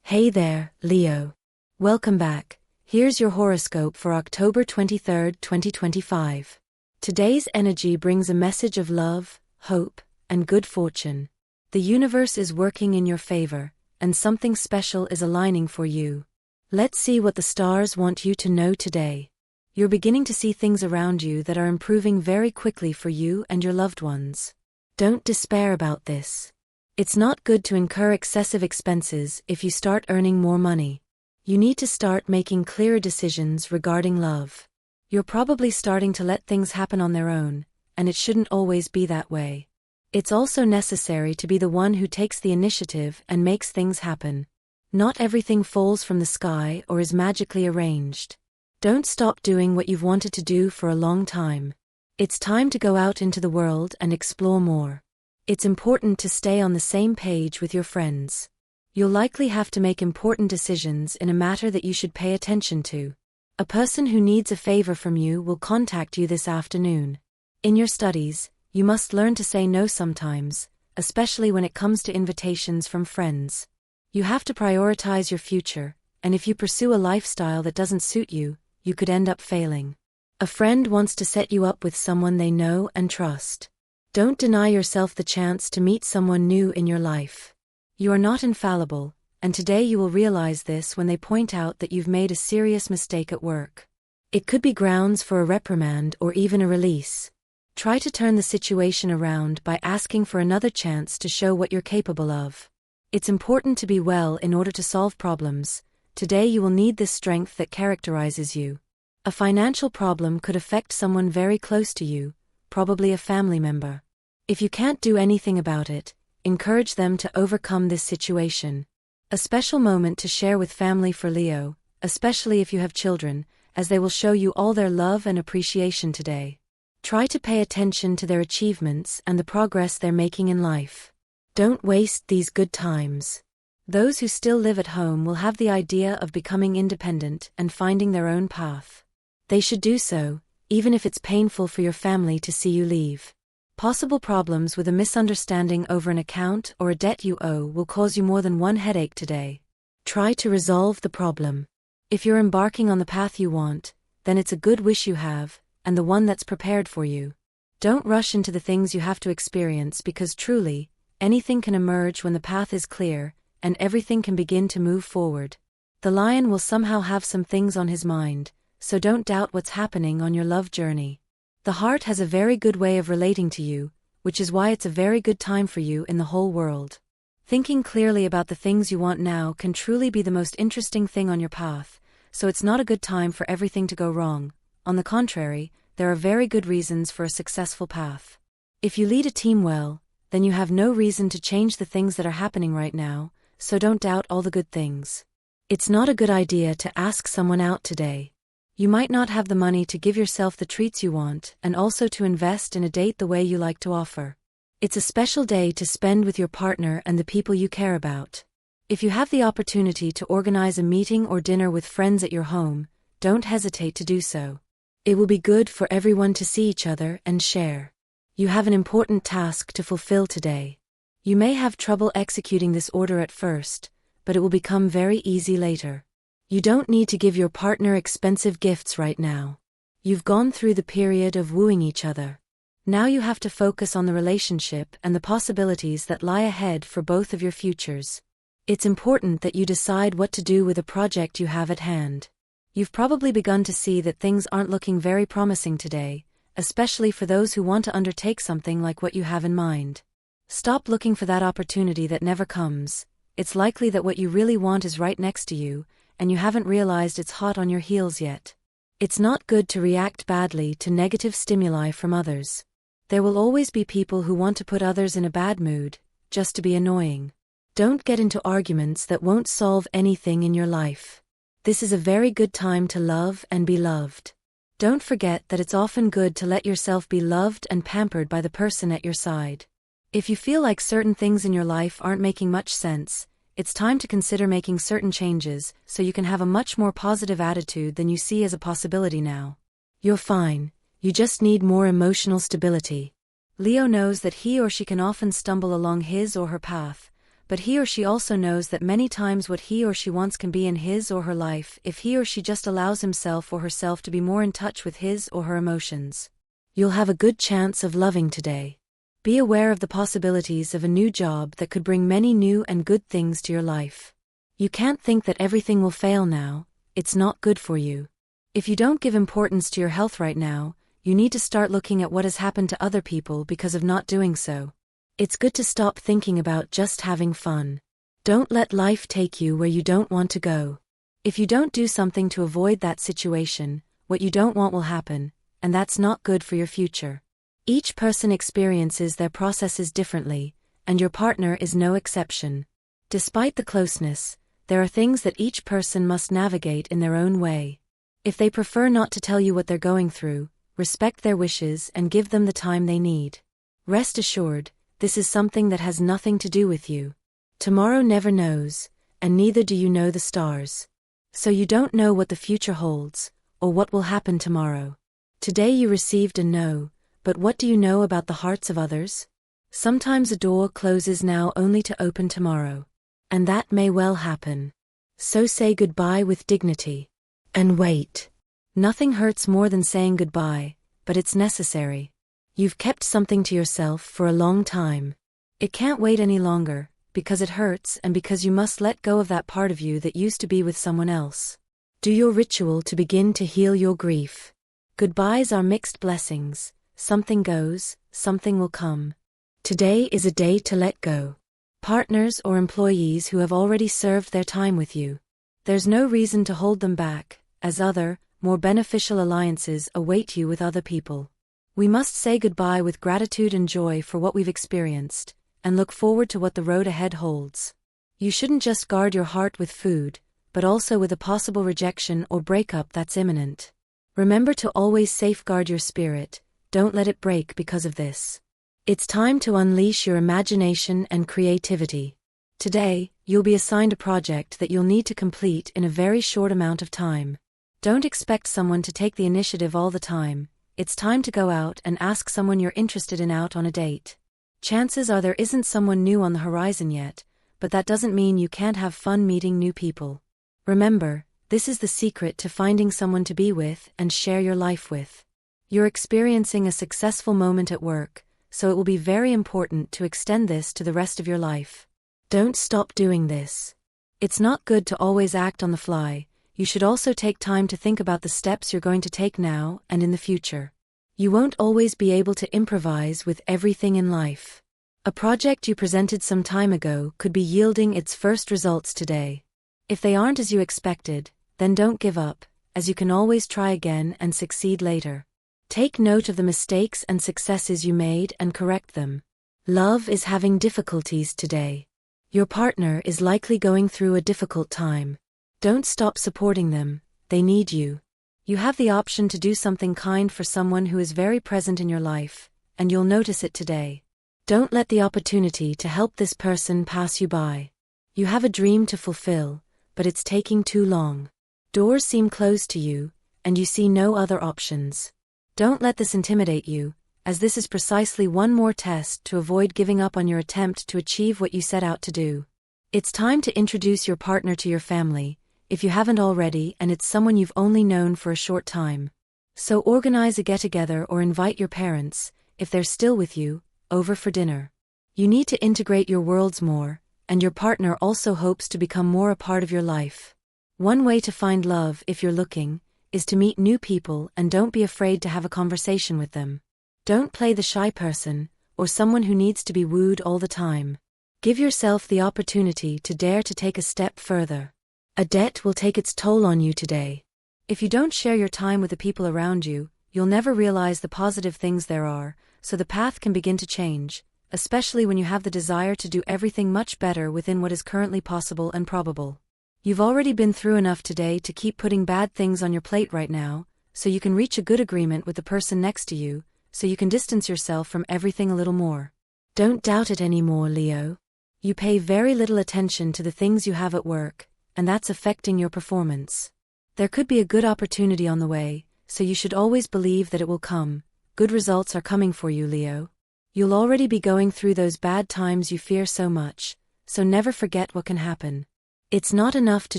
Hey there, Leo. Welcome back. Here's your horoscope for October 23rd, 2025. Today's energy brings a message of love, hope, and good fortune. The universe is working in your favor, and something special is aligning for you. Let's see what the stars want you to know today. You're beginning to see things around you that are improving very quickly for you and your loved ones. Don't despair about this. It's not good to incur excessive expenses if you start earning more money. You need to start making clearer decisions regarding love. You're probably starting to let things happen on their own, and it shouldn't always be that way. It's also necessary to be the one who takes the initiative and makes things happen. Not everything falls from the sky or is magically arranged. Don't stop doing what you've wanted to do for a long time. It's time to go out into the world and explore more. It's important to stay on the same page with your friends. You'll likely have to make important decisions in a matter that you should pay attention to. A person who needs a favor from you will contact you this afternoon. In your studies, you must learn to say no sometimes, especially when it comes to invitations from friends. You have to prioritize your future, and if you pursue a lifestyle that doesn't suit you, you could end up failing. A friend wants to set you up with someone they know and trust. Don't deny yourself the chance to meet someone new in your life. You are not infallible, and today you will realize this when they point out that you've made a serious mistake at work. It could be grounds for a reprimand or even a release. Try to turn the situation around by asking for another chance to show what you're capable of. It's important to be well in order to solve problems. Today you will need this strength that characterizes you. A financial problem could affect someone very close to you, probably a family member. If you can't do anything about it, encourage them to overcome this situation. A special moment to share with family for Leo, especially if you have children, as they will show you all their love and appreciation today. Try to pay attention to their achievements and the progress they're making in life. Don't waste these good times. Those who still live at home will have the idea of becoming independent and finding their own path. They should do so, even if it's painful for your family to see you leave. Possible problems with a misunderstanding over an account or a debt you owe will cause you more than one headache today. Try to resolve the problem. If you're embarking on the path you want, then it's a good wish you have, and the one that's prepared for you. Don't rush into the things you have to experience because truly, anything can emerge when the path is clear, and everything can begin to move forward. The lion will somehow have some things on his mind, so don't doubt what's happening on your love journey. The heart has a very good way of relating to you, which is why it's a very good time for you in the whole world. Thinking clearly about the things you want now can truly be the most interesting thing on your path, so it's not a good time for everything to go wrong. On the contrary, there are very good reasons for a successful path. If you lead a team well, then you have no reason to change the things that are happening right now, so don't doubt all the good things. It's not a good idea to ask someone out today. You might not have the money to give yourself the treats you want and also to invest in a date the way you like to offer. It's a special day to spend with your partner and the people you care about. If you have the opportunity to organize a meeting or dinner with friends at your home, don't hesitate to do so. It will be good for everyone to see each other and share. You have an important task to fulfill today. You may have trouble executing this order at first, but it will become very easy later. You don't need to give your partner expensive gifts right now. You've gone through the period of wooing each other. Now you have to focus on the relationship and the possibilities that lie ahead for both of your futures. It's important that you decide what to do with the project you have at hand. You've probably begun to see that things aren't looking very promising today, especially for those who want to undertake something like what you have in mind. Stop looking for that opportunity that never comes. It's likely that what you really want is right next to you, and you haven't realized it's hot on your heels yet. It's not good to react badly to negative stimuli from others. There will always be people who want to put others in a bad mood, just to be annoying. Don't get into arguments that won't solve anything in your life. This is a very good time to love and be loved. Don't forget that it's often good to let yourself be loved and pampered by the person at your side. If you feel like certain things in your life aren't making much sense, it's time to consider making certain changes so you can have a much more positive attitude than you see as a possibility now. You're fine, you just need more emotional stability. Leo knows that he or she can often stumble along his or her path, but he or she also knows that many times what he or she wants can be in his or her life if he or she just allows himself or herself to be more in touch with his or her emotions. You'll have a good chance of loving today. Be aware of the possibilities of a new job that could bring many new and good things to your life. You can't think that everything will fail now, it's not good for you. If you don't give importance to your health right now, you need to start looking at what has happened to other people because of not doing so. It's good to stop thinking about just having fun. Don't let life take you where you don't want to go. If you don't do something to avoid that situation, what you don't want will happen, and that's not good for your future. Each person experiences their processes differently, and your partner is no exception. Despite the closeness, there are things that each person must navigate in their own way. If they prefer not to tell you what they're going through, respect their wishes and give them the time they need. Rest assured, this is something that has nothing to do with you. Tomorrow never knows, and neither do you know the stars. So you don't know what the future holds, or what will happen tomorrow. Today you received a no, but what do you know about the hearts of others? Sometimes a door closes now only to open tomorrow. And that may well happen. So say goodbye with dignity. And wait. Nothing hurts more than saying goodbye, but it's necessary. You've kept something to yourself for a long time. It can't wait any longer, because it hurts and because you must let go of that part of you that used to be with someone else. Do your ritual to begin to heal your grief. Goodbyes are mixed blessings. Something goes, something will come. Today is a day to let go. Partners or employees who have already served their time with you. There's no reason to hold them back, as other, more beneficial alliances await you with other people. We must say goodbye with gratitude and joy for what we've experienced, and look forward to what the road ahead holds. You shouldn't just guard your heart with food, but also with a possible rejection or breakup that's imminent. Remember to always safeguard your spirit, don't let it break because of this. It's time to unleash your imagination and creativity. Today, you'll be assigned a project that you'll need to complete in a very short amount of time. Don't expect someone to take the initiative all the time. It's time to go out and ask someone you're interested in out on a date. Chances are there isn't someone new on the horizon yet, but that doesn't mean you can't have fun meeting new people. Remember, this is the secret to finding someone to be with and share your life with. You're experiencing a successful moment at work, so it will be very important to extend this to the rest of your life. Don't stop doing this. It's not good to always act on the fly. You should also take time to think about the steps you're going to take now and in the future. You won't always be able to improvise with everything in life. A project you presented some time ago could be yielding its first results today. If they aren't as you expected, then don't give up, as you can always try again and succeed later. Take note of the mistakes and successes you made and correct them. Love is having difficulties today. Your partner is likely going through a difficult time. Don't stop supporting them, they need you. You have the option to do something kind for someone who is very present in your life, and you'll notice it today. Don't let the opportunity to help this person pass you by. You have a dream to fulfill, but it's taking too long. Doors seem closed to you, and you see no other options. Don't let this intimidate you, as this is precisely one more test to avoid giving up on your attempt to achieve what you set out to do. It's time to introduce your partner to your family, if you haven't already, and it's someone you've only known for a short time. So organize a get-together or invite your parents, if they're still with you, over for dinner. You need to integrate your worlds more, and your partner also hopes to become more a part of your life. One way to find love, if you're looking, is to meet new people and don't be afraid to have a conversation with them. Don't play the shy person, or someone who needs to be wooed all the time. Give yourself the opportunity to dare to take a step further. A debt will take its toll on you today. If you don't share your time with the people around you, you'll never realize the positive things there are, so the path can begin to change, especially when you have the desire to do everything much better within what is currently possible and probable. You've already been through enough today to keep putting bad things on your plate right now, so you can reach a good agreement with the person next to you, so you can distance yourself from everything a little more. Don't doubt it anymore, Leo. You pay very little attention to the things you have at work, and that's affecting your performance. There could be a good opportunity on the way, so you should always believe that it will come. Good results are coming for you, Leo. You'll already be going through those bad times you fear so much, so never forget what can happen. It's not enough to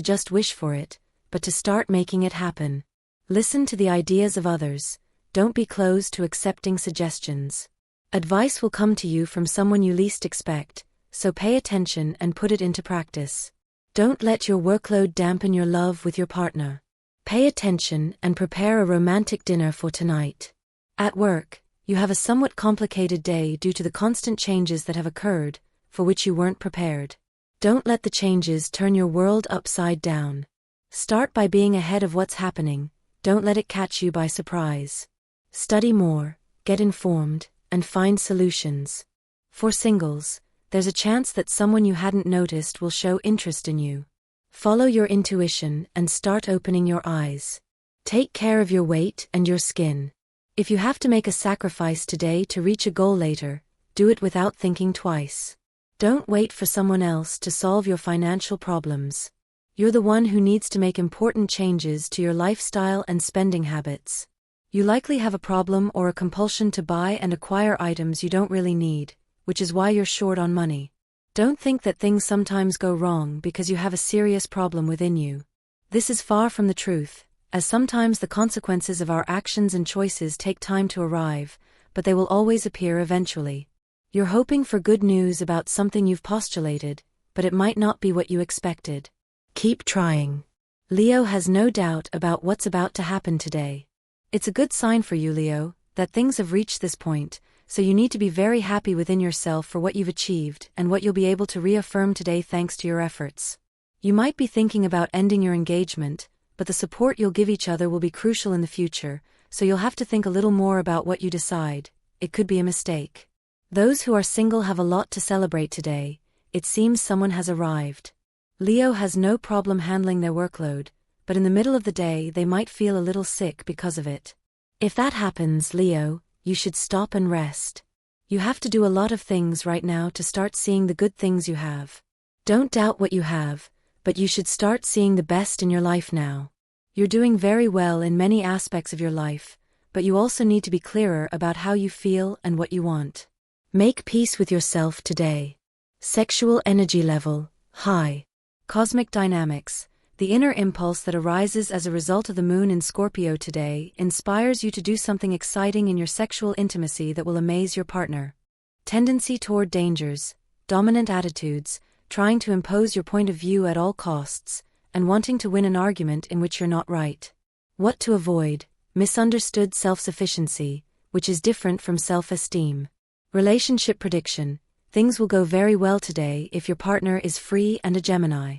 just wish for it, but to start making it happen. Listen to the ideas of others, don't be closed to accepting suggestions. Advice will come to you from someone you least expect, so pay attention and put it into practice. Don't let your workload dampen your love with your partner. Pay attention and prepare a romantic dinner for tonight. At work, you have a somewhat complicated day due to the constant changes that have occurred, for which you weren't prepared. Don't let the changes turn your world upside down. Start by being ahead of what's happening, don't let it catch you by surprise. Study more, get informed, and find solutions. For singles, there's a chance that someone you hadn't noticed will show interest in you. Follow your intuition and start opening your eyes. Take care of your weight and your skin. If you have to make a sacrifice today to reach a goal later, do it without thinking twice. Don't wait for someone else to solve your financial problems. You're the one who needs to make important changes to your lifestyle and spending habits. You likely have a problem or a compulsion to buy and acquire items you don't really need, which is why you're short on money. Don't think that things sometimes go wrong because you have a serious problem within you. This is far from the truth, as sometimes the consequences of our actions and choices take time to arrive, but they will always appear eventually. You're hoping for good news about something you've postulated, but it might not be what you expected. Keep trying. Leo has no doubt about what's about to happen today. It's a good sign for you, Leo, that things have reached this point, so you need to be very happy within yourself for what you've achieved and what you'll be able to reaffirm today thanks to your efforts. You might be thinking about ending your engagement, but the support you'll give each other will be crucial in the future, so you'll have to think a little more about what you decide. It could be a mistake. Those who are single have a lot to celebrate today. It seems someone has arrived. Leo has no problem handling their workload, but in the middle of the day they might feel a little sick because of it. If that happens, Leo, you should stop and rest. You have to do a lot of things right now to start seeing the good things you have. Don't doubt what you have, but you should start seeing the best in your life now. You're doing very well in many aspects of your life, but you also need to be clearer about how you feel and what you want. Make peace with yourself today. Sexual energy level, high. Cosmic dynamics. The inner impulse that arises as a result of the moon in Scorpio today inspires you to do something exciting in your sexual intimacy that will amaze your partner. Tendency toward dangers, dominant attitudes, trying to impose your point of view at all costs, and wanting to win an argument in which you're not right. What to avoid? Misunderstood self-sufficiency, which is different from self-esteem. Relationship prediction. Things will go very well today if your partner is free and a Gemini.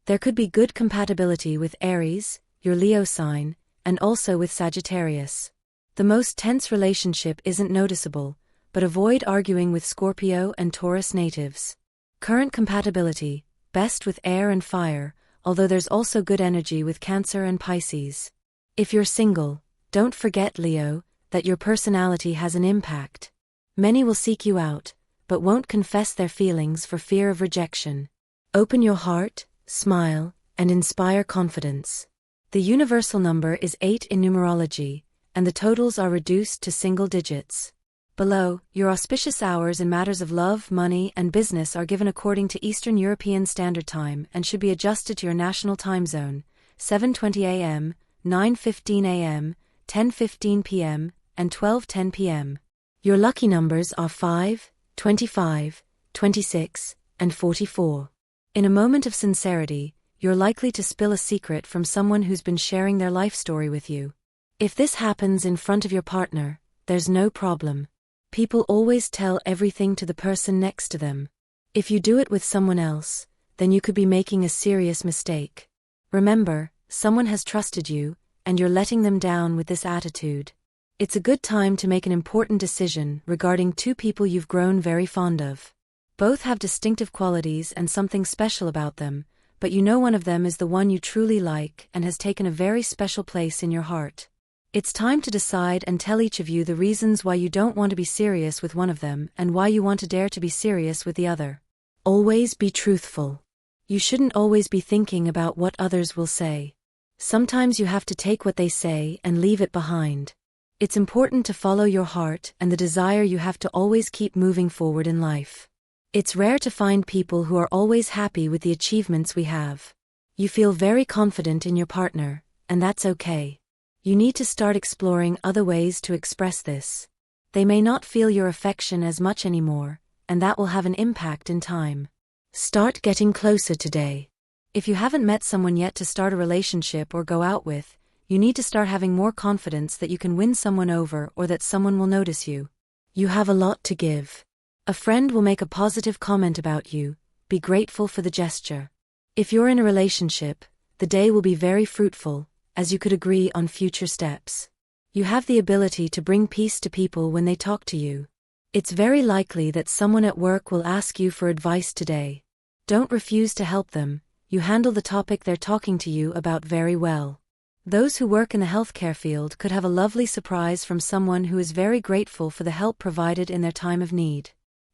There could be good compatibility with Aries, your Leo sign, and also with Sagittarius. The most tense relationship isn't noticeable, but avoid arguing with Scorpio and Taurus natives. Current compatibility, best with air and fire, although there's also good energy with Cancer and Pisces. If you're single, don't forget, Leo, that your personality has an impact. Many will seek you out, but won't confess their feelings for fear of rejection. Open your heart, smile, and inspire confidence. The universal number is 8 in numerology, and the totals are reduced to single digits. Below, your auspicious hours in matters of love, money, and business are given according to Eastern European Standard Time and should be adjusted to your national time zone: 7:20 a.m., 9:15 a.m., 10:15 p.m., and 12:10 p.m. Your lucky numbers are 5, 25, 26, and 44. In a moment of sincerity, you're likely to spill a secret from someone who's been sharing their life story with you. If this happens in front of your partner, there's no problem. People always tell everything to the person next to them. If you do it with someone else, then you could be making a serious mistake. Remember, someone has trusted you, and you're letting them down with this attitude. It's a good time to make an important decision regarding two people you've grown very fond of. Both have distinctive qualities and something special about them, but you know one of them is the one you truly like and has taken a very special place in your heart. It's time to decide and tell each of you the reasons why you don't want to be serious with one of them and why you want to dare to be serious with the other. Always be truthful. You shouldn't always be thinking about what others will say. Sometimes you have to take what they say and leave it behind. It's important to follow your heart and the desire you have to always keep moving forward in life. It's rare to find people who are always happy with the achievements we have. You feel very confident in your partner, and that's okay. You need to start exploring other ways to express this. They may not feel your affection as much anymore, and that will have an impact in time. Start getting closer today. If you haven't met someone yet to start a relationship or go out with, you need to start having more confidence that you can win someone over or that someone will notice you. You have a lot to give. A friend will make a positive comment about you. Be grateful for the gesture. If you're in a relationship, the day will be very fruitful, as you could agree on future steps. You have the ability to bring peace to people when they talk to you. It's very likely that someone at work will ask you for advice today. Don't refuse to help them. You handle the topic they're talking to you about very well. Those who work in the healthcare field could have a lovely surprise from someone who is very grateful for the help provided in their time of need.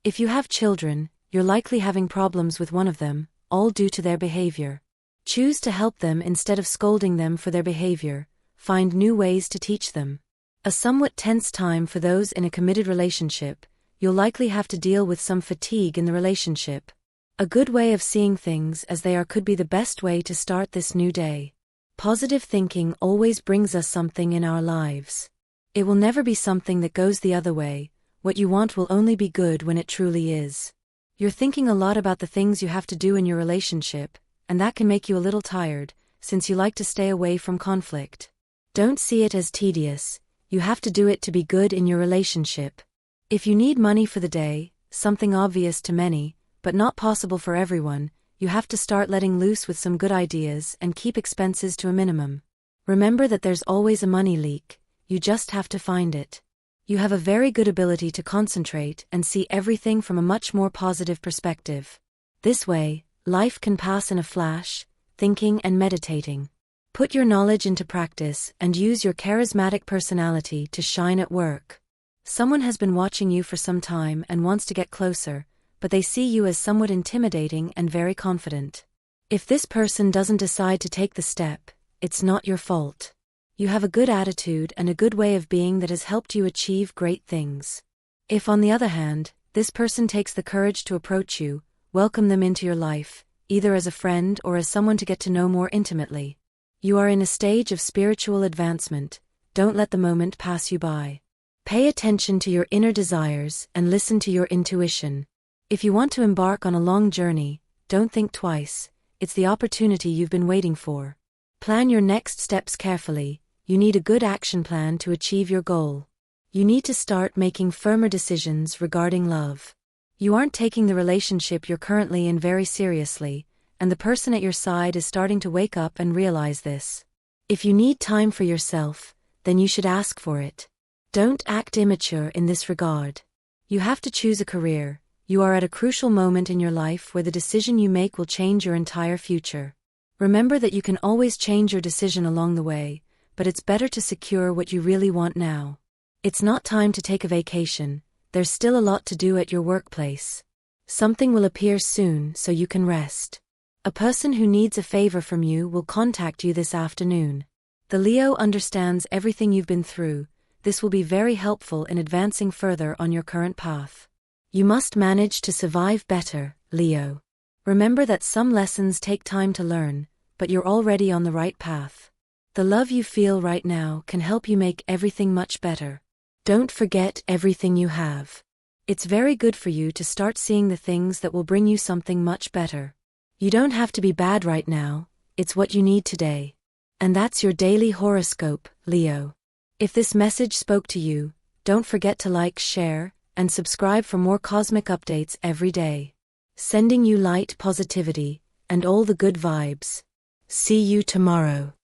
If you have children, you're likely having problems with one of them, all due to their behavior. Choose to help them instead of scolding them for their behavior. Find new ways to teach them. A somewhat tense time for those in a committed relationship. You'll likely have to deal with some fatigue in the relationship. A good way of seeing things as they are could be the best way to start this new day. Positive thinking always brings us something in our lives. It will never be something that goes the other way. What you want will only be good when it truly is. You're thinking a lot about the things you have to do in your relationship, and that can make you a little tired, since you like to stay away from conflict. Don't see it as tedious. You have to do it to be good in your relationship. If you need money for the day, something obvious to many, but not possible for everyone, you have to start letting loose with some good ideas and keep expenses to a minimum. Remember that there's always a money leak. You just have to find it. You have a very good ability to concentrate and see everything from a much more positive perspective. This way, life can pass in a flash, thinking and meditating. Put your knowledge into practice and use your charismatic personality to shine at work. Someone has been watching you for some time and wants to get closer, but they see you as somewhat intimidating and very confident. If this person doesn't decide to take the step, it's not your fault. You have a good attitude and a good way of being that has helped you achieve great things. If, on the other hand, this person takes the courage to approach you, welcome them into your life, either as a friend or as someone to get to know more intimately. You are in a stage of spiritual advancement. Don't let the moment pass you by. Pay attention to your inner desires and listen to your intuition. If you want to embark on a long journey, don't think twice. It's the opportunity you've been waiting for. Plan your next steps carefully. You need a good action plan to achieve your goal. You need to start making firmer decisions regarding love. You aren't taking the relationship you're currently in very seriously, and the person at your side is starting to wake up and realize this. If you need time for yourself, then you should ask for it. Don't act immature in this regard. You have to choose a career. You are at a crucial moment in your life where the decision you make will change your entire future. Remember that you can always change your decision along the way, but it's better to secure what you really want now. It's not time to take a vacation. There's still a lot to do at your workplace. Something will appear soon so you can rest. A person who needs a favor from you will contact you this afternoon. The Leo understands everything you've been through. This will be very helpful in advancing further on your current path. You must manage to survive better, Leo. Remember that some lessons take time to learn, but you're already on the right path. The love you feel right now can help you make everything much better. Don't forget everything you have. It's very good for you to start seeing the things that will bring you something much better. You don't have to be bad right now, it's what you need today. And that's your daily horoscope, Leo. If this message spoke to you, don't forget to like, share, and subscribe for more cosmic updates every day. Sending you light, positivity, and all the good vibes. See you tomorrow.